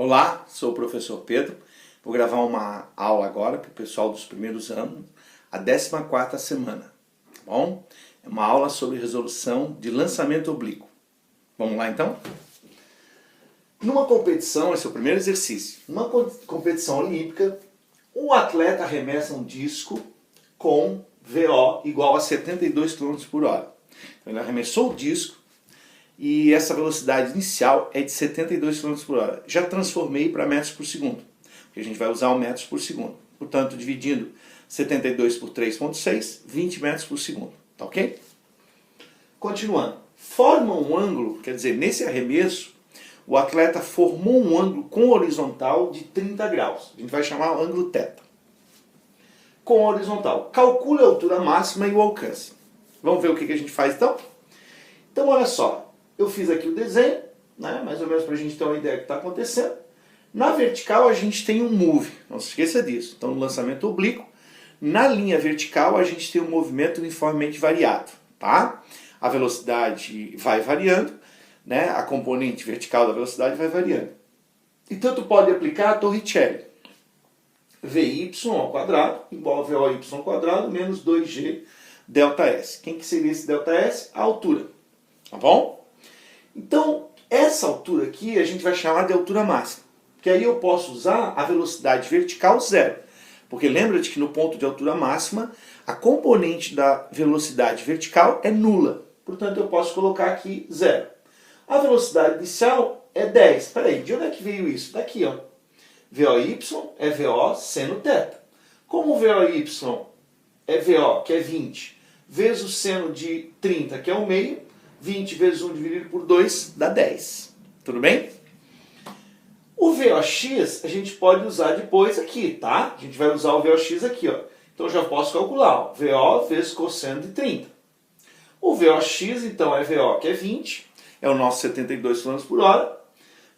Olá, sou o professor Pedro. Vou gravar uma aula agora para o pessoal dos primeiros anos, a 14ª semana, tá bom? É uma aula sobre resolução de lançamento oblíquo. Vamos lá então? Numa competição, esse é o primeiro exercício, numa competição olímpica, um atleta arremessa um disco com VO igual a 72 km por hora. Então, ele arremessou o disco e essa velocidade inicial é de 72 km por hora. Já transformei para metros por segundo, porque a gente vai usar o metros por segundo. Portanto, dividindo 72 por 3,6, 20 metros por segundo. Tá ok? Continuando. Forma um ângulo, quer dizer, nesse arremesso, o atleta formou um ângulo com horizontal de 30 graus. A gente vai chamar o ângulo θ. Com horizontal. Calcule a altura máxima e o alcance. Vamos ver o que a gente faz então? Então, olha só. Eu fiz aqui o desenho, né, mais ou menos para a gente ter uma ideia do que está acontecendo. Na vertical a gente tem um move, não se esqueça disso. Então no lançamento oblíquo, na linha vertical a gente tem um movimento uniformemente variado. Tá? A velocidade vai variando, né, a componente vertical da velocidade vai variando. Então tu pode aplicar a Torricelli. Vy ao quadrado igual a VOY ao quadrado menos 2G ΔS. Quem que seria esse ΔS? A altura. Tá bom? Então, essa altura aqui a gente vai chamar de altura máxima. Porque aí eu posso usar a velocidade vertical zero. Porque lembra-te que no ponto de altura máxima, a componente da velocidade vertical é nula. Portanto, eu posso colocar aqui zero. A velocidade inicial é 10. Espera aí, de onde é que veio isso? Daqui, ó. VOY é VO seno θ. Como o VOY é VO, que é 20, vezes o seno de 30, que é 1 meio, 20 vezes 1 dividido por 2 dá 10. Tudo bem? O VOX a gente pode usar depois aqui, tá? A gente vai usar o VOX aqui, ó. Então eu já posso calcular, ó, VO vezes cosseno de 30. O VOX, então, é VO, que é 20, é o nosso 72 km por hora,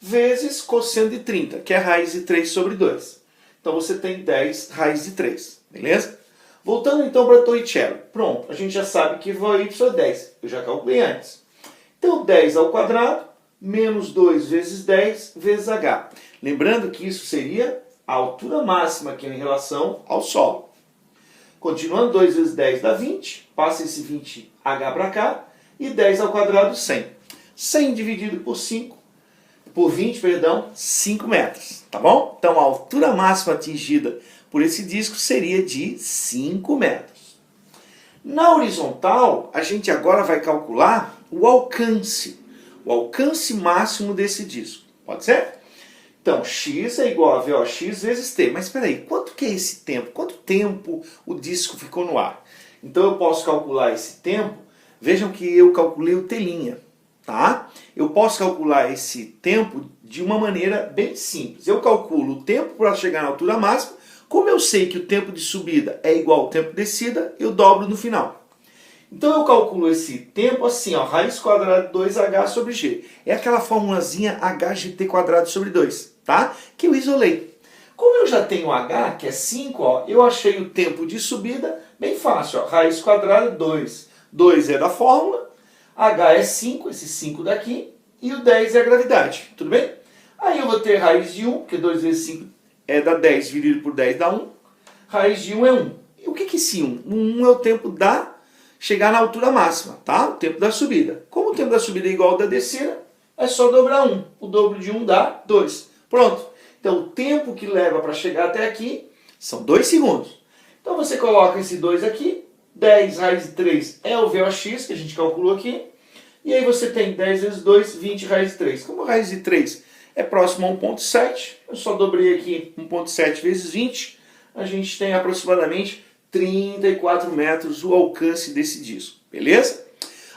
vezes cosseno de 30, que é raiz de 3 sobre 2. Então você tem 10 raiz de 3, beleza? Voltando então para a Torricelli. Pronto, a gente já sabe que VOY é 10. Eu já calculei antes. Então 10 ao quadrado, menos 2 vezes 10 vezes h. Lembrando que isso seria a altura máxima aqui em relação ao solo. Continuando, 2 vezes 10 dá 20. Passa esse 20h para cá. E 10 ao quadrado, 100. 100 dividido por 20, 5 metros. Tá bom? Então a altura máxima atingida por esse disco seria de 5 metros. Na horizontal, a gente agora vai calcular o alcance máximo desse disco. Pode ser? Então, x é igual a VOX vezes t. Mas espera aí, quanto que é esse tempo? Quanto tempo o disco ficou no ar? Então eu posso calcular esse tempo. Vejam que eu calculei o telinha. Tá? Eu posso calcular esse tempo de uma maneira bem simples. Eu calculo o tempo para chegar na altura máxima. Como eu sei que o tempo de subida é igual ao tempo de descida, eu dobro no final. Então eu calculo esse tempo assim, ó, raiz quadrada de 2h sobre g. É aquela formulazinha hgt² sobre 2, tá? Que eu isolei. Como eu já tenho h, que é 5, ó, eu achei o tempo de subida bem fácil. Ó, raiz quadrada de 2. 2 é da fórmula, h é 5, esse 5 daqui, e o 10 é a gravidade. Tudo bem? Aí eu vou ter raiz de 1, porque 2 vezes 5 dá 10, dividido por 10 dá 1. Raiz de 1 é 1. E o que é esse 1? O 1 é o tempo da chegar na altura máxima, tá? O tempo da subida. Como o tempo da subida é igual ao da descida, é só dobrar 1. O dobro de 1 dá 2. Pronto. Então o tempo que leva para chegar até aqui são 2 segundos. Então você coloca esse 2 aqui, 10 raiz de 3 é o VOX, que a gente calculou aqui. E aí você tem 10 vezes 2, 20 raiz de 3. Como raiz de 3 é próximo a 1,7, eu só dobrei aqui 1,7 vezes 20, a gente tem aproximadamente 34 metros o alcance desse disco, beleza?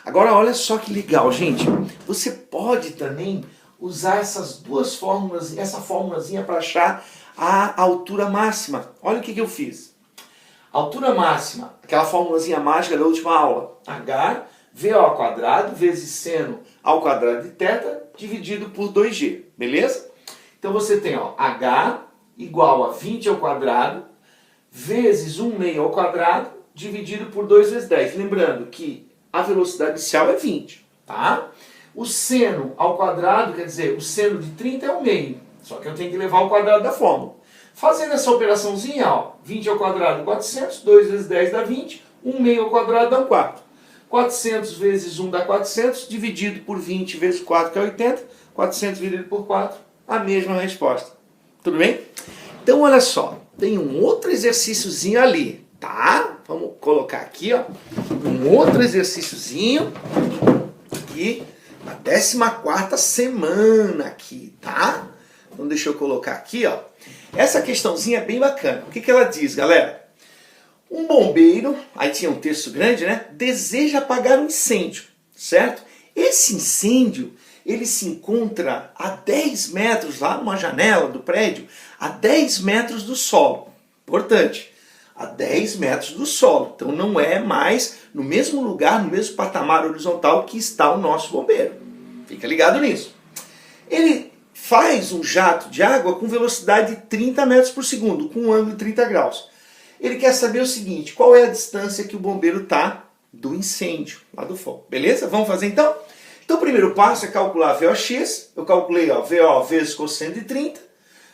Agora olha só que legal, gente, você pode também usar essas duas fórmulas, essa formulazinha para achar a altura máxima. Olha o que eu fiz. Altura máxima, aquela formulazinha mágica da última aula, h VO ao quadrado vezes seno ao quadrado de θ dividido por 2g, beleza? Então você tem, ó, h igual a 20 ao quadrado vezes 1 meio ao quadrado dividido por 2 vezes 10. Lembrando que a velocidade inicial é 20, tá? O seno ao quadrado, quer dizer, o seno de 30 é 1 meio. Só que eu tenho que levar ao quadrado da fórmula. Fazendo essa operaçãozinha, ó, 20 ao quadrado 400, 2 vezes 10 dá 20, 1 meio ao quadrado dá 1 quarto. 400 vezes 1 dá 400, dividido por 20 vezes 4, que é 80, 400 dividido por 4, a mesma resposta. Tudo bem? Então, olha só, tem um outro exercíciozinho ali, tá? Vamos colocar aqui, ó, um outro exercíciozinho aqui, na 14ª semana aqui, tá? Então, deixa eu colocar aqui, ó. Essa questãozinha é bem bacana. O que que ela diz, galera? Um bombeiro, aí tinha um texto grande, né? Deseja apagar um incêndio, certo? Esse incêndio, ele se encontra a 10 metros lá numa janela do prédio, a 10 metros do solo. Importante, a 10 metros do solo. Então não é mais no mesmo lugar, no mesmo patamar horizontal que está o nosso bombeiro. Fica ligado nisso. Ele faz um jato de água com velocidade de 30 metros por segundo, com um ângulo de 30 graus. Ele quer saber o seguinte, qual é a distância que o bombeiro está do incêndio, lá do fogo. Beleza? Vamos fazer então? Então o primeiro passo é calcular a VOX. Eu calculei, ó, VO vezes cosseno de 30.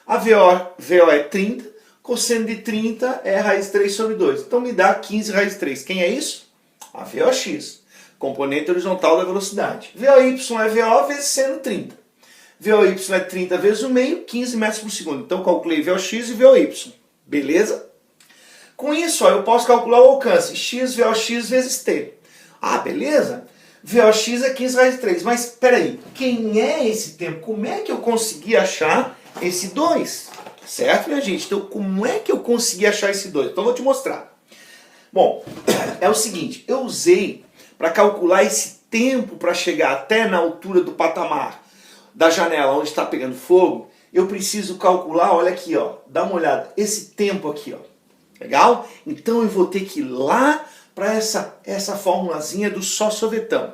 A VO é 30. Cosseno de 30 é raiz 3 sobre 2. Então me dá 15 raiz 3. Quem é isso? A VOX. Componente horizontal da velocidade. VOY é VO vezes seno 30. VOY é 30 vezes o meio, 15 metros por segundo. Então calculei VOX e VOY. Beleza? Com isso, ó, eu posso calcular o alcance. X VOX vezes T. Ah, beleza? VOX é 15 raiz 3. Mas, peraí, quem é esse tempo? Como é que eu consegui achar esse 2? Certo, minha gente? Então, como é que eu consegui achar esse 2? Então, eu vou te mostrar. Bom, é o seguinte. Eu usei para calcular esse tempo para chegar até na altura do patamar da janela onde está pegando fogo. Eu preciso calcular, olha aqui, ó. Dá uma olhada. Esse tempo aqui, ó. Legal? Então, eu vou ter que ir lá para essa formulazinha do sócio-vetão.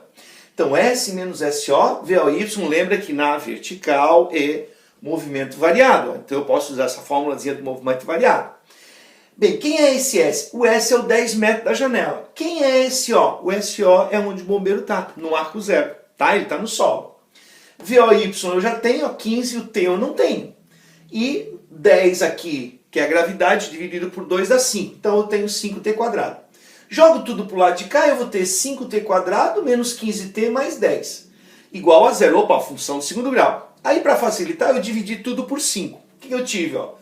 Então, S menos SO, VOY, lembra que na vertical é movimento variado. Então, eu posso usar essa formulazinha do movimento variado. Bem, quem é esse S? O S é o 10 metros da janela. Quem é esse O? O SO é onde o bombeiro está, no arco zero. Tá? Ele está no solo. VOY eu já tenho, ó, 15, o T eu não tenho. E 10 aqui, que é a gravidade, dividido por 2 dá 5. Então, eu tenho 5T quadrado. Jogo tudo para o lado de cá, eu vou ter 5t quadrado menos 15t mais 10. Igual a zero. Opa, função de segundo grau. Aí, para facilitar, eu dividi tudo por 5. O que eu tive? Ó?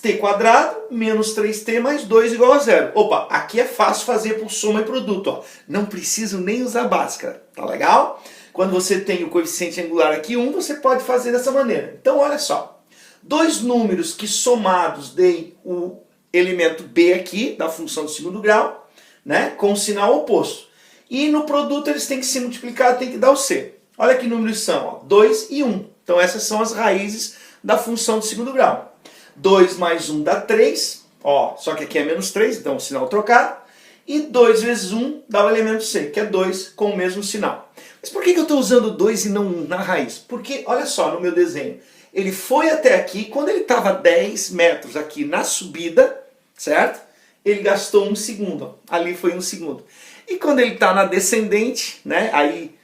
T quadrado menos 3t mais 2 igual a zero. Opa, aqui é fácil fazer por soma e produto. Ó. Não preciso nem usar bhaskara. Tá legal? Quando você tem o coeficiente angular aqui 1, você pode fazer dessa maneira. Então, olha só. Dois números que somados deem o elemento b aqui, da função de segundo grau, né, com o sinal oposto. E no produto eles têm que se multiplicar, tem que dar o C. Olha que números são, ó, 2 e 1. Então essas são as raízes da função de segundo grau. 2 mais 1 dá 3, ó, só que aqui é menos 3, então o sinal trocado. E 2 vezes 1 dá o elemento C, que é 2 com o mesmo sinal. Mas por que eu estou usando 2 e não 1 na raiz? Porque, olha só, no meu desenho, ele foi até aqui, quando ele estava 10 metros aqui na subida, certo? Ele gastou 1 segundo, ali foi 1 segundo. E quando ele está na descendente, né, aí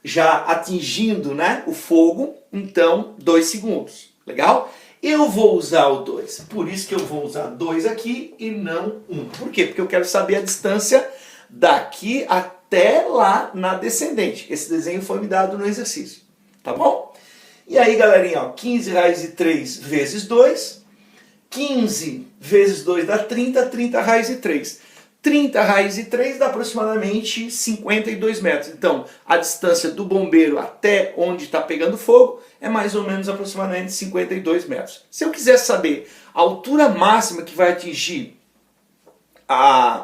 já atingindo, né, o fogo, então 2 segundos. Legal? Eu vou usar o 2, por isso que eu vou usar 2 aqui e não 1. Por quê? Porque eu quero saber a distância daqui até lá na descendente. Esse desenho foi me dado no exercício. Tá bom? E aí, galerinha, ó, 15 raiz de 3 vezes 2. 15 vezes 2 dá 30, 30 raiz de 3. 30 raiz de 3 dá aproximadamente 52 metros. Então, a distância do bombeiro até onde está pegando fogo é mais ou menos aproximadamente 52 metros. Se eu quiser saber a altura máxima que vai atingir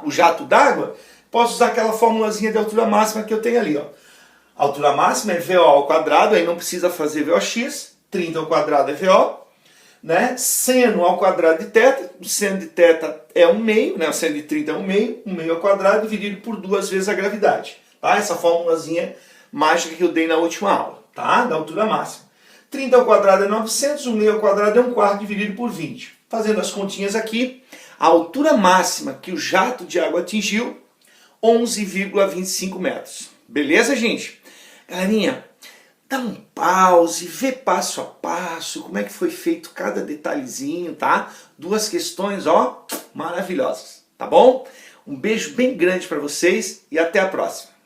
o jato d'água, posso usar aquela formulazinha de altura máxima que eu tenho ali. Ó. A altura máxima é VO ao quadrado, aí não precisa fazer VOX. 30 ao quadrado é VO. Né? Seno ao quadrado de θ, o seno de θ é 1 meio, né? O seno de 30 é 1 meio ao quadrado dividido por 2 vezes a gravidade. Tá? Essa formulazinha mágica que eu dei na última aula, tá? Da altura máxima. 30 ao quadrado é 900, 1 meio ao quadrado é 1 quarto dividido por 20. Fazendo as continhas aqui, a altura máxima que o jato de água atingiu, 11,25 metros. Beleza, gente? Galerinha, dá um pause, vê passo a passo como é que foi feito cada detalhezinho, tá? 2 questões, ó, maravilhosas, tá bom? Um beijo bem grande para vocês e até a próxima.